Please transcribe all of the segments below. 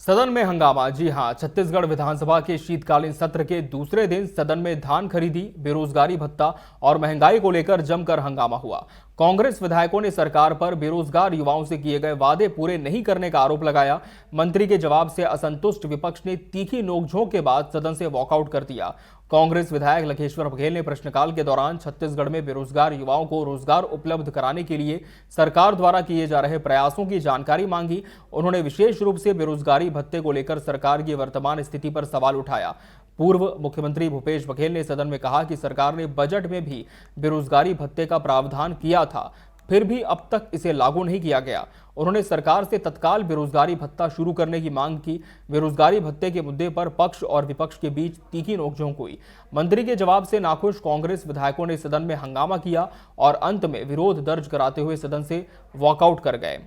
सदन में हंगामा। जी हां, छत्तीसगढ़ विधानसभा के शीतकालीन सत्र के दूसरे दिन सदन में धान खरीदी, बेरोजगारी भत्ता और महंगाई को लेकर जमकर हंगामा हुआ। कांग्रेस विधायकों ने सरकार पर बेरोजगार युवाओं से किए गए वादे पूरे नहीं करने का आरोप लगाया। मंत्री के जवाब से असंतुष्ट विपक्ष ने तीखी नोकझोंक के बाद सदन से वॉकआउट कर दिया। कांग्रेस विधायक लखेश्वर बघेल ने प्रश्नकाल के दौरान छत्तीसगढ़ में बेरोजगार युवाओं को रोजगार उपलब्ध कराने के लिए सरकार द्वारा किए जा रहे प्रयासों की जानकारी मांगी। उन्होंने विशेष रूप से बेरोजगारी भत्ते को लेकर सरकार की वर्तमान स्थिति पर सवाल उठाया। पूर्व मुख्यमंत्री भूपेश बघेल ने सदन में कहा कि सरकार ने बजट में भी बेरोजगारी भत्ते का प्रावधान किया था, फिर भी अब तक इसे लागू नहीं किया गया। उन्होंने सरकार से तत्काल बेरोजगारी भत्ता शुरू करने की मांग की। बेरोजगारी भत्ते के मुद्दे पर पक्ष और विपक्ष के बीच तीखी नोकझोंक हुई। मंत्री के जवाब से नाखुश कांग्रेस विधायकों ने सदन में हंगामा किया और अंत में विरोध दर्ज कराते हुए सदन से वॉकआउट कर गए।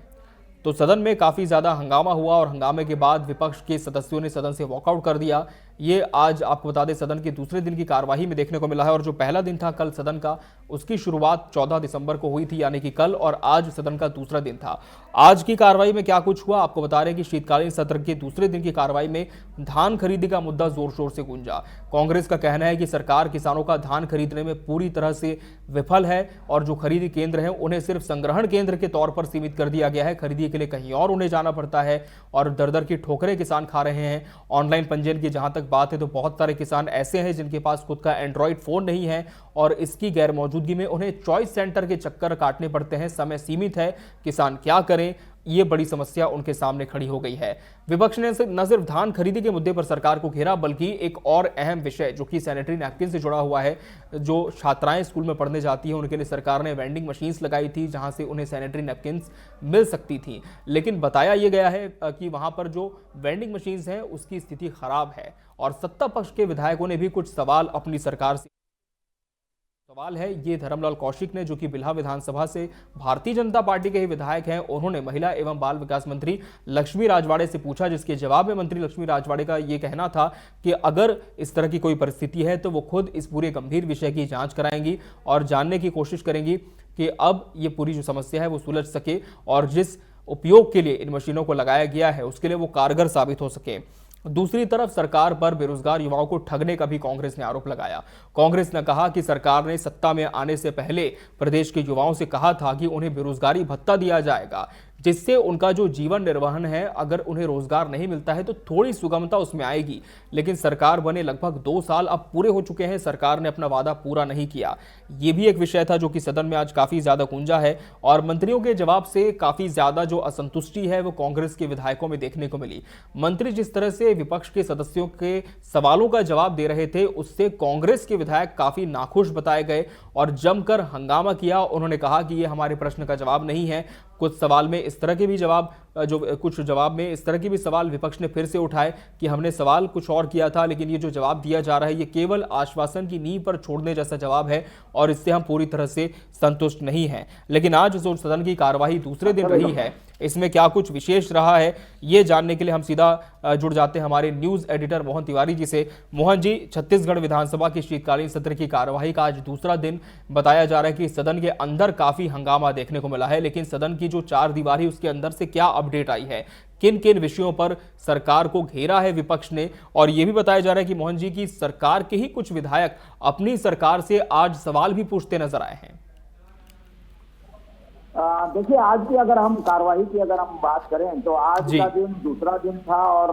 तो सदन में काफी ज्यादा हंगामा हुआ और हंगामे के बाद विपक्ष के सदस्यों ने सदन से वॉकआउट कर दिया। ये आज आपको बता दें सदन के दूसरे दिन की कार्यवाही में देखने को मिला है और जो पहला दिन था कल सदन का, उसकी शुरुआत 14 दिसंबर को हुई थी, यानी कि कल, और आज सदन का दूसरा दिन था। आज की कार्रवाई में क्या कुछ हुआ आपको बता रहे हैं कि शीतकालीन सत्र के दूसरे दिन की कार्रवाई में धान खरीदी का मुद्दा जोर शोर से गूंजा। कांग्रेस का कहना है कि सरकार किसानों का धान खरीदने में पूरी तरह से विफल है और जो खरीदी केंद्र हैं उन्हें सिर्फ संग्रहण केंद्र के तौर पर सीमित कर दिया गया है। खरीदी के लिए कहीं और उन्हें जाना पड़ता है और दर दर की ठोकरें किसान खा रहे हैं। ऑनलाइन पंजीयन की जहां तक बात है तो बहुत सारे किसान ऐसे हैं जिनके पास खुद का एंड्रॉइड फोन नहीं है और इसकी गैर मौजूदगी में उन्हें चॉइस सेंटर के चक्कर काटने पड़ते हैं। समय सीमित है, किसान क्या करें, ये बड़ी समस्या उनके सामने खड़ी हो गई है। विपक्ष ने न सिर्फ धान खरीदी के मुद्दे पर सरकार को घेरा, बल्कि एक और अहम विषय जो कि सैनिटरी नैपकिन से जुड़ा हुआ है। जो छात्राएं स्कूल में पढ़ने जाती हैं उनके लिए सरकार ने वेंडिंग मशीन्स लगाई थी जहां से उन्हें सैनिटरी नैपकिन्स मिल सकती थी, लेकिन बताया यह गया है कि वहां पर जो वेंडिंग मशीन्स हैं उसकी स्थिति खराब है और सत्ता पक्ष के विधायकों ने भी कुछ सवाल अपनी सरकार से सवाल है। ये धर्मलाल कौशिक ने, जो कि बिल्हा विधानसभा से भारतीय जनता पार्टी के ही विधायक हैं, उन्होंने महिला एवं बाल विकास मंत्री लक्ष्मी राजवाड़े से पूछा, जिसके जवाब में मंत्री लक्ष्मी राजवाड़े का ये कहना था कि अगर इस तरह की कोई परिस्थिति है तो वो खुद इस पूरे गंभीर विषय की जांच कराएंगी और जानने की कोशिश करेंगी कि अब ये पूरी जो समस्या है वो सुलझ सके और जिस उपयोग के लिए इन मशीनों को लगाया गया है उसके लिए वो कारगर साबित हो सके। दूसरी तरफ सरकार पर बेरोजगार युवाओं को ठगने का भी कांग्रेस ने आरोप लगाया। कांग्रेस ने कहा कि सरकार ने सत्ता में आने से पहले प्रदेश के युवाओं से कहा था कि उन्हें बेरोजगारी भत्ता दिया जाएगा, जिससे उनका जो जीवन निर्वहन है, अगर उन्हें रोजगार नहीं मिलता है तो थोड़ी सुगमता उसमें आएगी। लेकिन सरकार बने लगभग 2 साल अब पूरे हो चुके हैं, सरकार ने अपना वादा पूरा नहीं किया। यह भी एक विषय था जो कि सदन में आज काफी ज्यादा गूंजा है और मंत्रियों के जवाब से काफी ज्यादा जो असंतुष्टि है वो कांग्रेस के विधायकों में देखने को मिली। मंत्री जिस तरह से विपक्ष के सदस्यों के सवालों का जवाब दे रहे थे उससे कांग्रेस के विधायक काफी नाखुश बताए गए और जमकर हंगामा किया। उन्होंने कहा कि यह हमारे प्रश्न का जवाब नहीं है। कुछ सवाल में इस तरह के भी जवाब कुछ जवाब में इस तरह के भी सवाल विपक्ष ने फिर से उठाए कि हमने सवाल कुछ और किया था, लेकिन ये जो जवाब दिया जा रहा है ये केवल आश्वासन की नींव पर छोड़ने जैसा जवाब है और इससे हम पूरी तरह से संतुष्ट नहीं हैं। लेकिन आज जो सदन की कार्यवाही दूसरे दिन रही है इसमें क्या कुछ विशेष रहा है, ये जानने के लिए हम सीधा जुड़ जाते हैं हमारे न्यूज एडिटर मोहन तिवारी जी से। मोहन जी, छत्तीसगढ़ विधानसभा की शीतकालीन सत्र की कार्यवाही का आज दूसरा दिन बताया जा रहा है कि सदन के अंदर काफी हंगामा देखने को मिला है, लेकिन सदन की जो चार दीवारी उसके अंदर से क्या अपडेट आई है, किन किन विषयों पर सरकार को घेरा है विपक्ष ने, और यह भी बताया जा रहा है कि मोहन जी की सरकार के ही कुछ विधायक अपनी सरकार से आज सवाल भी पूछते नजर आए हैं। देखिए, आज की अगर हम कार्यवाही की अगर हम बात करें तो आज का दिन दूसरा दिन था और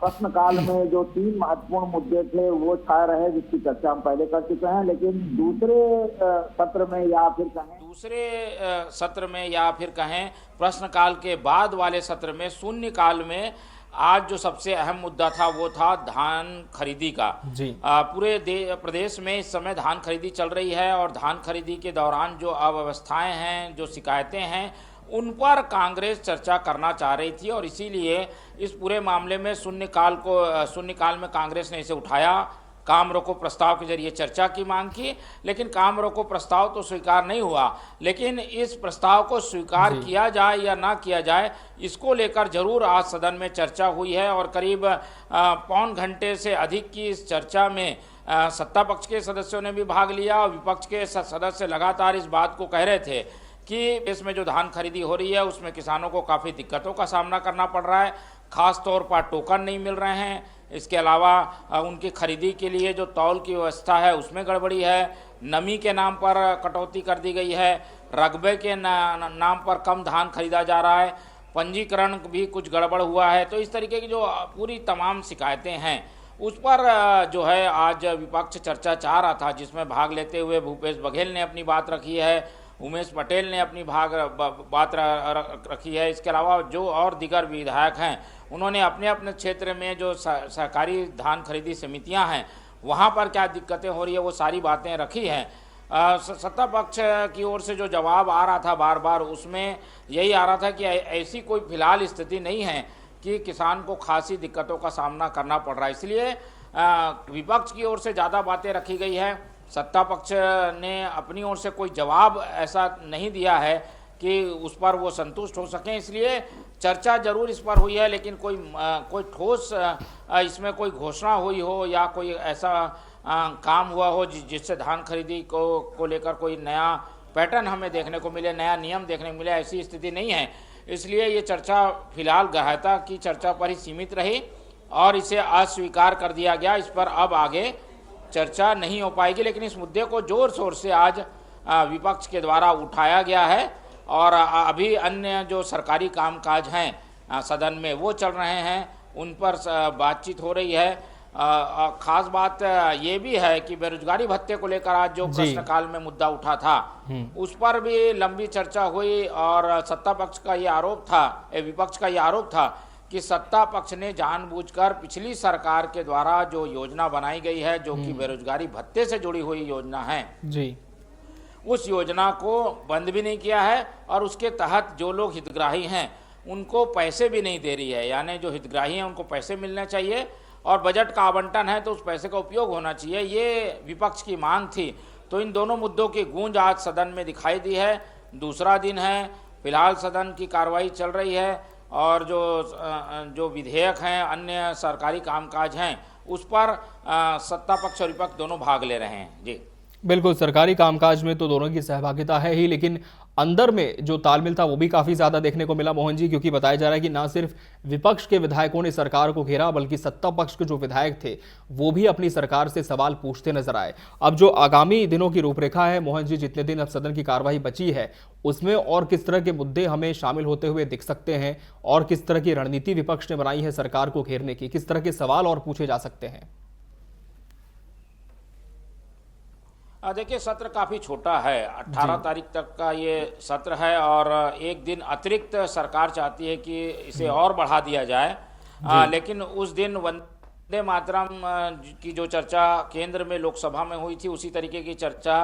प्रश्नकाल में जो 3 महत्वपूर्ण मुद्दे थे वो छाए रहे, जिसकी चर्चा हम पहले कर चुके हैं। लेकिन दूसरे सत्र में या फिर कहें प्रश्नकाल के बाद वाले सत्र में शून्यकाल में आज जो सबसे अहम मुद्दा था वो था धान खरीदी का। जी पूरे प्रदेश में इस समय धान खरीदी चल रही है और धान खरीदी के दौरान जो अव्यवस्थाएं हैं, जो शिकायतें हैं, उन पर कांग्रेस चर्चा करना चाह रही थी और इसीलिए इस पूरे मामले में शून्यकाल में कांग्रेस ने इसे उठाया। काम रोको प्रस्ताव के जरिए चर्चा की मांग की, लेकिन काम रोको प्रस्ताव तो स्वीकार नहीं हुआ। लेकिन इस प्रस्ताव को स्वीकार किया जाए या ना किया जाए, इसको लेकर जरूर आज सदन में चर्चा हुई है और करीब पौन घंटे से अधिक की इस चर्चा में सत्ता पक्ष के सदस्यों ने भी भाग लिया और विपक्ष के सदस्य लगातार इस बात को कह रहे थे कि इसमें जो धान खरीदी हो रही है उसमें किसानों को काफ़ी दिक्कतों का सामना करना पड़ रहा है। खास तौर पर टोकन नहीं मिल रहे हैं। इसके अलावा उनकी खरीदी के लिए जो तौल की व्यवस्था है उसमें गड़बड़ी है, नमी के नाम पर कटौती कर दी गई है, रकबे के नाम पर कम धान खरीदा जा रहा है, पंजीकरण भी कुछ गड़बड़ हुआ है। तो इस तरीके की जो पूरी तमाम शिकायतें हैं उस पर जो है आज विपक्ष चर्चा चाह रहा था, जिसमें भाग लेते हुए भूपेश बघेल ने अपनी बात रखी है, उमेश पटेल ने अपनी बात रखी है। इसके अलावा जो और दीगर विधायक हैं उन्होंने अपने अपने क्षेत्र में जो सहकारी धान खरीदी समितियां हैं वहां पर क्या दिक्कतें हो रही है वो सारी बातें रखी हैं। सत्ता पक्ष की ओर से जो जवाब आ रहा था बार बार, उसमें यही आ रहा था कि ऐसी कोई फिलहाल स्थिति नहीं है कि किसान को खासी दिक्कतों का सामना करना पड़ रहा है। इसलिए विपक्ष की ओर से ज़्यादा बातें रखी गई है। सत्ता पक्ष ने अपनी ओर से कोई जवाब ऐसा नहीं दिया है कि उस पर वो संतुष्ट हो सकें। इसलिए चर्चा जरूर इस पर हुई है, लेकिन कोई ठोस इसमें कोई घोषणा हुई हो या कोई ऐसा काम हुआ हो जिससे धान खरीदी को लेकर कोई नया पैटर्न हमें देखने को मिले, नया नियम देखने को मिले, ऐसी स्थिति नहीं है। इसलिए ये चर्चा फिलहाल ग्राह्यता की चर्चा पर ही सीमित रही और इसे अस्वीकार कर दिया गया। इस पर अब आगे चर्चा नहीं हो पाएगी, लेकिन इस मुद्दे को जोर शोर से आज विपक्ष के द्वारा उठाया गया है और अभी अन्य जो सरकारी कामकाज हैं सदन में वो चल रहे हैं, उन पर बातचीत हो रही है। खास बात ये भी है कि बेरोजगारी भत्ते को लेकर आज जो प्रश्नकाल में मुद्दा उठा था उस पर भी लंबी चर्चा हुई और सत्ता पक्ष का ये आरोप था, विपक्ष का ये आरोप था कि सत्ता पक्ष ने जानबूझकर पिछली सरकार के द्वारा जो योजना बनाई गई है, जो कि बेरोजगारी भत्ते से जुड़ी हुई योजना है जी, उस योजना को बंद भी नहीं किया है और उसके तहत जो लोग हितग्राही हैं उनको पैसे भी नहीं दे रही है। यानी जो हितग्राही हैं उनको पैसे मिलने चाहिए और बजट का आवंटन है तो उस पैसे का उपयोग होना चाहिए, ये विपक्ष की मांग थी। तो इन दोनों मुद्दों की गूंज आज सदन में दिखाई दी है। दूसरा दिन है, फिलहाल सदन की कार्रवाई चल रही है और जो विधेयक हैं, अन्य सरकारी कामकाज हैं, उस पर सत्ता पक्ष और विपक्ष दोनों भाग ले रहे हैं। जी बिल्कुल, सरकारी कामकाज में तो दोनों की सहभागिता है ही, लेकिन अंदर में जो तालमेल था वो भी काफी ज्यादा देखने को मिला मोहन जी, क्योंकि बताया जा रहा है कि ना सिर्फ विपक्ष के विधायकों ने सरकार को घेरा बल्कि सत्ता पक्ष के जो विधायक थे वो भी अपनी सरकार से सवाल पूछते नजर आए। अब जो आगामी दिनों की रूपरेखा है मोहन जी, जितने दिन अब सदन की कार्यवाही बची है उसमें और किस तरह के मुद्दे हमें शामिल होते हुए दिख सकते हैं और किस तरह की रणनीति विपक्ष ने बनाई है सरकार को घेरने की, किस तरह के सवाल और पूछे जा सकते हैं? देखिए, सत्र काफ़ी छोटा है, 18 तारीख तक का ये सत्र है और एक दिन अतिरिक्त सरकार चाहती है कि इसे और बढ़ा दिया जाए। लेकिन उस दिन वंदे मातरम की जो चर्चा केंद्र में लोकसभा में हुई थी उसी तरीके की चर्चा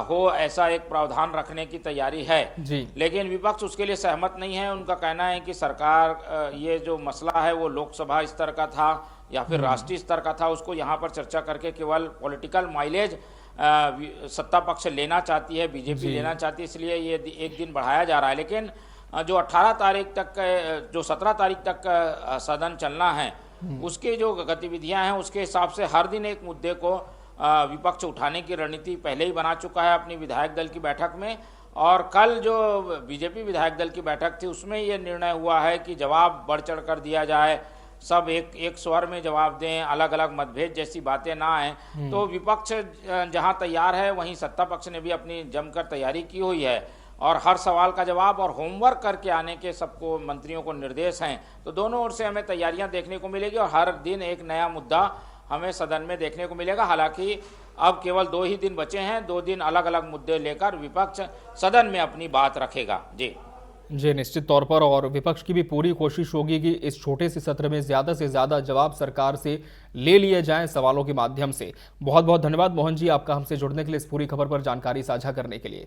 हो, ऐसा एक प्रावधान रखने की तैयारी है जी। लेकिन विपक्ष उसके लिए सहमत नहीं है। उनका कहना है कि सरकार ये जो मसला है वो लोकसभा स्तर का था या फिर राष्ट्रीय स्तर का था, उसको यहाँ पर चर्चा करके केवल पॉलिटिकल माइलेज सत्ता पक्ष लेना चाहती है, बीजेपी लेना चाहती है, इसलिए ये एक दिन बढ़ाया जा रहा है। लेकिन जो 18 तारीख तक जो 17 तारीख तक सदन चलना है उसके जो गतिविधियां हैं उसके हिसाब से हर दिन एक मुद्दे को विपक्ष उठाने की रणनीति पहले ही बना चुका है अपनी विधायक दल की बैठक में। और कल जो बीजेपी विधायक दल की बैठक थी उसमें ये निर्णय हुआ है कि जवाब बढ़ चढ़ कर दिया जाए, सब एक स्वर में जवाब दें, अलग अलग मतभेद जैसी बातें ना आए। तो विपक्ष जहां तैयार है वहीं सत्ता पक्ष ने भी अपनी जमकर तैयारी की हुई है और हर सवाल का जवाब और होमवर्क करके आने के सबको मंत्रियों को निर्देश हैं। तो दोनों ओर से हमें तैयारियां देखने को मिलेगी और हर दिन एक नया मुद्दा हमें सदन में देखने को मिलेगा। हालांकि अब केवल 2 ही दिन बचे हैं, 2 दिन अलग अलग मुद्दे लेकर विपक्ष सदन में अपनी बात रखेगा। जी निश्चित तौर पर, और विपक्ष की भी पूरी कोशिश होगी कि इस छोटे से सत्र में ज्यादा से ज्यादा जवाब सरकार से ले लिए जाएं सवालों के माध्यम से। बहुत बहुत धन्यवाद मोहन जी आपका हमसे जुड़ने के लिए, इस पूरी खबर पर जानकारी साझा करने के लिए।